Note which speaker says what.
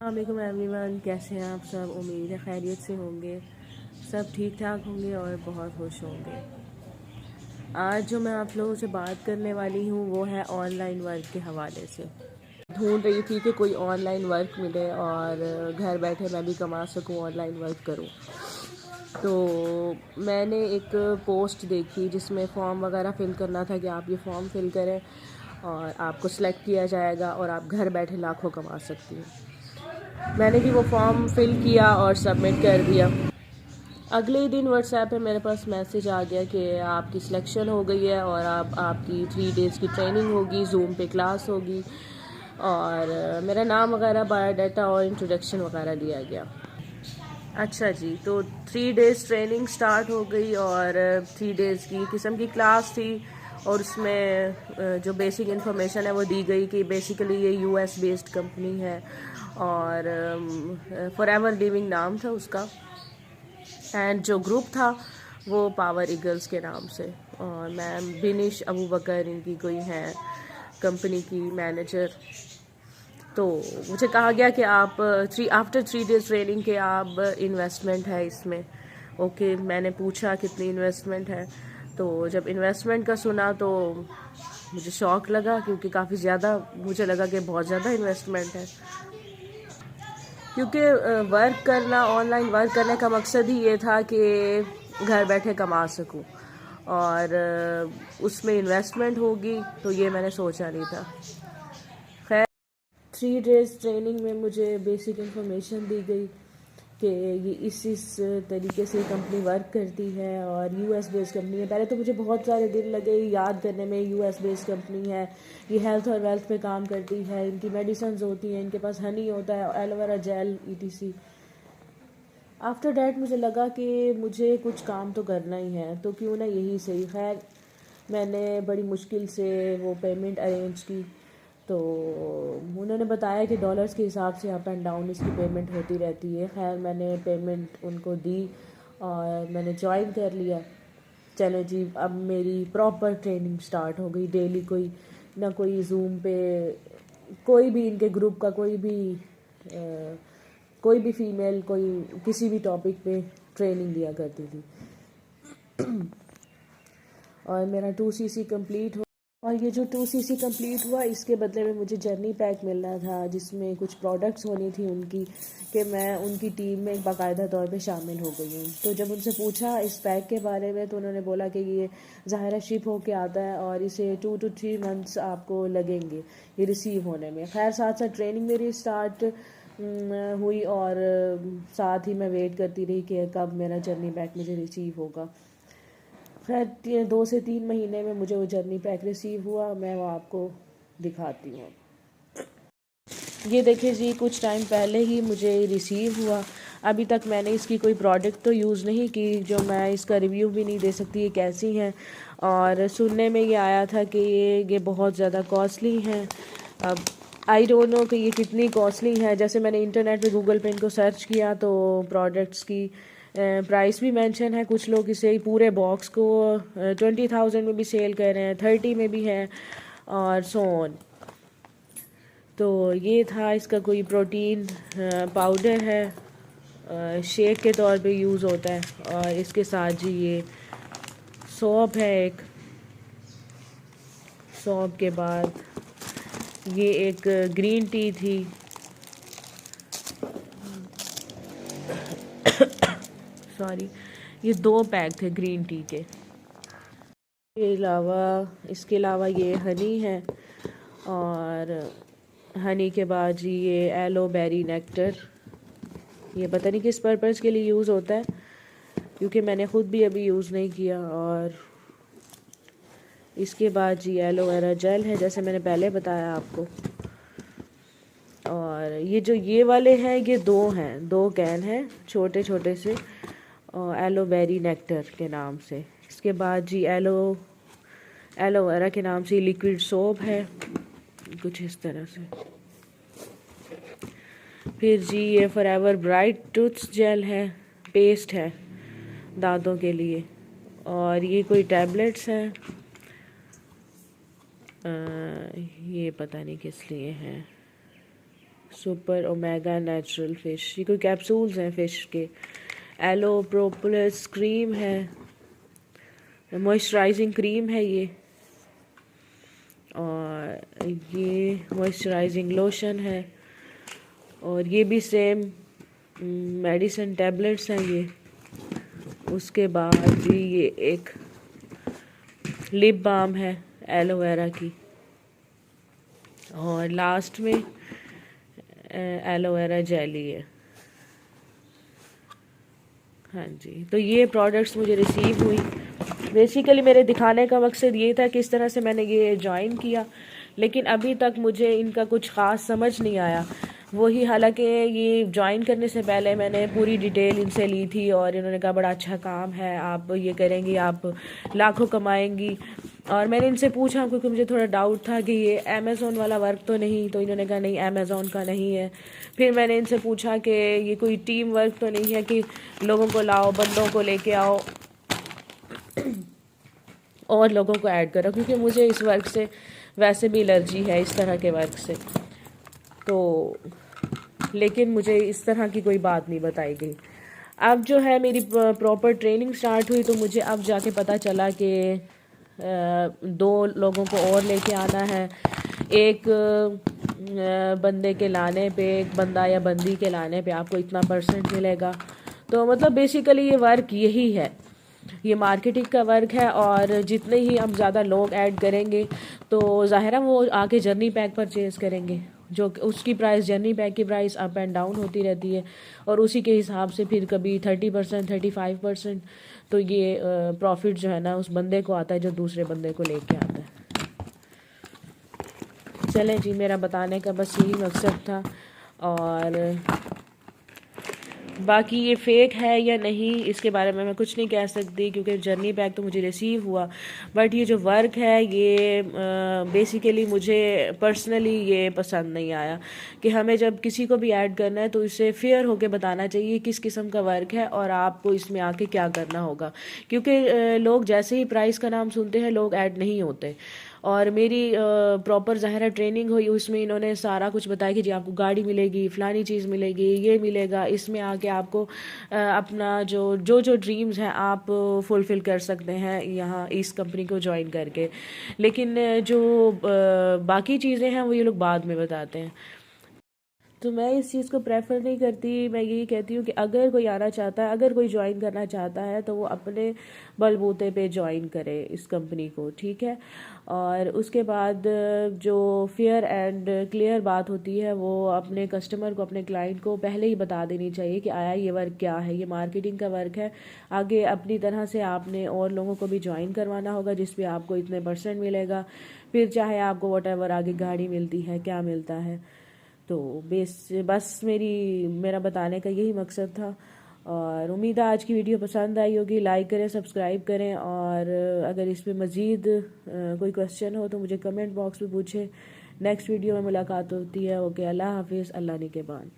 Speaker 1: अस्सलाम एवरीवन, कैसे हैं आप सब। उम्मीद है खैरियत से होंगे, सब ठीक ठाक होंगे और बहुत खुश होंगे। आज जो मैं आप लोगों से बात करने वाली हूँ वो है ऑनलाइन वर्क के हवाले से। ढूंढ रही थी कि कोई ऑनलाइन वर्क मिले और घर बैठे मैं भी कमा सकूँ, ऑनलाइन वर्क करूँ। तो मैंने एक पोस्ट देखी जिसमें फॉर्म वगैरह फ़िल करना था कि आप ये फॉर्म फ़िल करें और आपको सिलेक्ट किया जाएगा और आप घर बैठे लाखों कमा सकती हैं। मैंने भी वो फॉर्म फिल किया और सबमिट कर दिया। अगले ही दिन व्हाट्सएप पे मेरे पास मैसेज आ गया कि आपकी सिलेक्शन हो गई है और आपकी 3 डेज़ की ट्रेनिंग होगी, जूम पे क्लास होगी और मेरा नाम वगैरह, बायोडाटा और इंट्रोडक्शन वगैरह दिया गया। अच्छा जी, तो 3 डेज़ ट्रेनिंग स्टार्ट हो गई और 3 डेज़ की किस्म की क्लास थी और उसमें जो बेसिक इन्फॉर्मेशन है वो दी गई कि बेसिकली ये यूएस बेस्ड कंपनी है और फॉरएवर लिविंग नाम था उसका, एंड जो ग्रुप था वो पावर ईगल्स के नाम से, और मैम बिनिश अबू बकर इनकी कोई हैं कंपनी की मैनेजर। तो मुझे कहा गया कि आप आफ्टर 3 डेज ट्रेनिंग के आप इन्वेस्टमेंट है इसमें। ओके, मैंने पूछा कितनी इन्वेस्टमेंट है, तो जब इन्वेस्टमेंट का सुना तो मुझे शौक लगा क्योंकि काफ़ी ज़्यादा, मुझे लगा कि बहुत ज़्यादा इन्वेस्टमेंट है। क्योंकि वर्क करना, ऑनलाइन वर्क करने का मकसद ही ये था कि घर बैठे कमा सकूं और उसमें इन्वेस्टमेंट होगी, तो ये मैंने सोचा नहीं था। खैर, 3 डेज़ ट्रेनिंग में मुझे बेसिक इन्फॉर्मेशन दी गई कि ये इस तरीके से कंपनी वर्क करती है और यूएस बेस्ड कंपनी है। पहले तो मुझे बहुत सारे दिन लगे याद करने में, यूएस बेस्ड कंपनी है, ये हेल्थ और वेल्थ पे काम करती है, इनकी मेडिसिन होती हैं, इनके पास हनी होता है, aloe vera gel etc. After that मुझे लगा कि मुझे कुछ काम तो करना ही है, तो क्यों ना यही सही। खैर, मैंने बड़ी मुश्किल से वो पेमेंट अरेंज की, तो उन्होंने बताया कि डॉलर्स के हिसाब से अप एंड डाउन इसकी पेमेंट होती रहती है। खैर, मैंने पेमेंट उनको दी और मैंने ज्वाइन कर लिया। चलो जी, अब मेरी प्रॉपर ट्रेनिंग स्टार्ट हो गई। डेली कोई जूम पे कोई भी इनके ग्रुप का कोई भी फीमेल कोई किसी भी टॉपिक पे ट्रेनिंग दिया करती थी और मेरा 2cc कंप्लीट हो। और ये जो 2cc कंप्लीट हुआ, इसके बदले में मुझे जर्नी पैक मिलना था जिसमें कुछ प्रोडक्ट्स होनी थी उनकी, कि मैं उनकी टीम में बाकायदा तौर पे शामिल हो गई हूँ। तो जब उनसे पूछा इस पैक के बारे में तो उन्होंने बोला कि ये ज़ाहिर शिप होके आता है और इसे 2 to 3 मंथ्स आपको लगेंगे ये रिसीव होने में। खैर, साथ साथ ट्रेनिंग मेरी स्टार्ट हुई और साथ ही मैं वेट करती रही कि कब मेरा जर्नी पैक मुझे रिसीव होगा। खैर, 2 से 3 महीने में मुझे वो जर्नी पैक रिसीव हुआ। मैं वो आपको दिखाती हूँ। ये देखिए जी, कुछ टाइम पहले ही मुझे रिसीव हुआ। अभी तक मैंने इसकी कोई प्रोडक्ट तो यूज़ नहीं की, जो मैं इसका रिव्यू भी नहीं दे सकती ये कैसी हैं। और सुनने में ये आया था कि ये बहुत ज़्यादा कॉस्टली हैं। अब आई डोंट नो कि ये कितनी कॉस्टली है। जैसे मैंने इंटरनेट पे गूगल पे इनको सर्च किया तो प्रोडक्ट्स की प्राइस भी मेंशन है। कुछ लोग इसे पूरे बॉक्स को 20,000 में भी सेल कर रहे हैं, 30 में भी है और सो ऑन। तो ये था इसका कोई प्रोटीन पाउडर है, शेक के तौर पे यूज़ होता है। और इसके साथ जी ये सौंफ है एक, सौंफ के बाद ये एक ग्रीन टी थी, सॉरी, ये 2 पैक थे ग्रीन टी के। इसके अलावा ये हनी है और हनी के बाद जी ये एलोबेरी नेक्टर। ये पता नहीं किस पर्पज़ के लिए यूज़ होता है क्योंकि मैंने ख़ुद भी अभी यूज़ नहीं किया। और इसके बाद जी एलोवेरा जेल है, जैसे मैंने पहले बताया आपको। और ये वाले हैं, ये 2 हैं, 2 कैन हैं छोटे छोटे से एलोबेरी नेक्टर के नाम से। इसके बाद जी एलोवेरा के नाम से लिक्विड सोप है, कुछ इस तरह से। फिर जी ये फॉरएवर ब्राइट टूथ जेल है, पेस्ट है दांतों के लिए। और ये कोई टैबलेट्स हैं, ये पता नहीं किस लिए हैं, सुपर ओमेगा नेचुरल फिश, ये कोई कैप्सूल्स हैं फिश के। एलो प्रोपोलिस क्रीम है, मॉइस्चराइजिंग क्रीम है ये, और ये मॉइस्चराइजिंग लोशन है, और ये भी सेम मेडिसिन टैबलेट्स हैं ये। उसके बाद जी ये एक लिप बाम है एलोवेरा की, और लास्ट में एलोवेरा जेली है। हाँ जी, तो ये प्रोडक्ट्स मुझे रिसीव हुई। बेसिकली मेरे दिखाने का मकसद ये था कि इस तरह से मैंने ये ज्वाइन किया, लेकिन अभी तक मुझे इनका कुछ ख़ास समझ नहीं आया। वही, हालांकि ये ज्वाइन करने से पहले मैंने पूरी डिटेल इनसे ली थी, और इन्होंने कहा बड़ा अच्छा काम है, आप ये करेंगी आप लाखों कमाएंगी। और मैंने इनसे पूछा क्योंकि मुझे थोड़ा डाउट था कि ये अमेज़ोन वाला वर्क तो नहीं, तो इन्होंने कहा नहीं अमेज़ोन का नहीं है। फिर मैंने इनसे पूछा कि ये कोई टीम वर्क तो नहीं है कि लोगों को लाओ, बंदों को लेके आओ और लोगों को ऐड करो, क्योंकि मुझे इस वर्क से वैसे भी एलर्जी है, इस तरह के वर्क से। तो लेकिन मुझे इस तरह की कोई बात नहीं बताई गई। अब जो है मेरी प्रॉपर ट्रेनिंग स्टार्ट हुई, तो मुझे अब जाके पता चला कि 2 लोगों को और लेके आना है। एक बंदे के लाने पे, एक बंदा या बंदी के लाने पे आपको इतना % मिलेगा। तो मतलब बेसिकली ये वर्क यही है, ये मार्केटिंग का वर्क है। और जितने ही हम ज़्यादा लोग ऐड करेंगे तो ज़ाहिर है वो आके जर्नी पैक परचेज़ करेंगे, जो उसकी प्राइस, जर्नी पैक की प्राइस अप एंड डाउन होती रहती है, और उसी के हिसाब से फिर कभी 30%, 35%, तो ये प्रॉफिट जो है ना उस बंदे को आता है जो दूसरे बंदे को लेके आता है। चलें जी, मेरा बताने का बस यही मकसद था। और बाकी ये फ़ेक है या नहीं इसके बारे में मैं कुछ नहीं कह सकती, क्योंकि जर्नी पैक तो मुझे रिसीव हुआ। बट ये जो वर्क है ये बेसिकली मुझे पर्सनली ये पसंद नहीं आया कि हमें जब किसी को भी ऐड करना है तो इसे फेयर होके बताना चाहिए किस किस्म का वर्क है और आपको इसमें आके क्या करना होगा। क्योंकि लोग जैसे ही प्राइस का नाम सुनते हैं लोग ऐड नहीं होते। और मेरी प्रॉपर ज़ाहिर ट्रेनिंग हुई, उसमें इन्होंने सारा कुछ बताया कि जी आपको गाड़ी मिलेगी, फ़लानी चीज़ मिलेगी, ये मिलेगा, इसमें आके आपको अपना जो ड्रीम्स हैं आप फुलफ़िल कर सकते हैं यहाँ इस कंपनी को ज्वाइन करके। लेकिन जो बाकी चीज़ें हैं वो ये लोग बाद में बताते हैं। तो मैं इस चीज़ को प्रेफर नहीं करती। मैं यही कहती हूँ कि अगर कोई आना चाहता है, अगर कोई ज्वाइन करना चाहता है तो वो अपने बलबूते पे ज्वाइन करे इस कंपनी को, ठीक है। और उसके बाद जो फेयर एंड क्लियर बात होती है वो अपने कस्टमर को, अपने क्लाइंट को पहले ही बता देनी चाहिए कि आया ये वर्क क्या है, ये मार्केटिंग का वर्क है। आगे अपनी तरह से आपने और लोगों को भी ज्वाइन करवाना होगा जिस पे आपको इतने % मिलेगा। फिर चाहे आपको वॉटेवर आगे गाड़ी मिलती है, क्या मिलता है। तो बस मेरा बताने का यही मकसद था। और उम्मीद है आज की वीडियो पसंद आई होगी। लाइक करें, सब्सक्राइब करें, और अगर इस पे मज़ीद कोई क्वेश्चन हो तो मुझे कमेंट बॉक्स में पूछें। नेक्स्ट वीडियो में मुलाकात होती है। ओके, अल्लाह हाफिज़, अल्लाह निगहबान।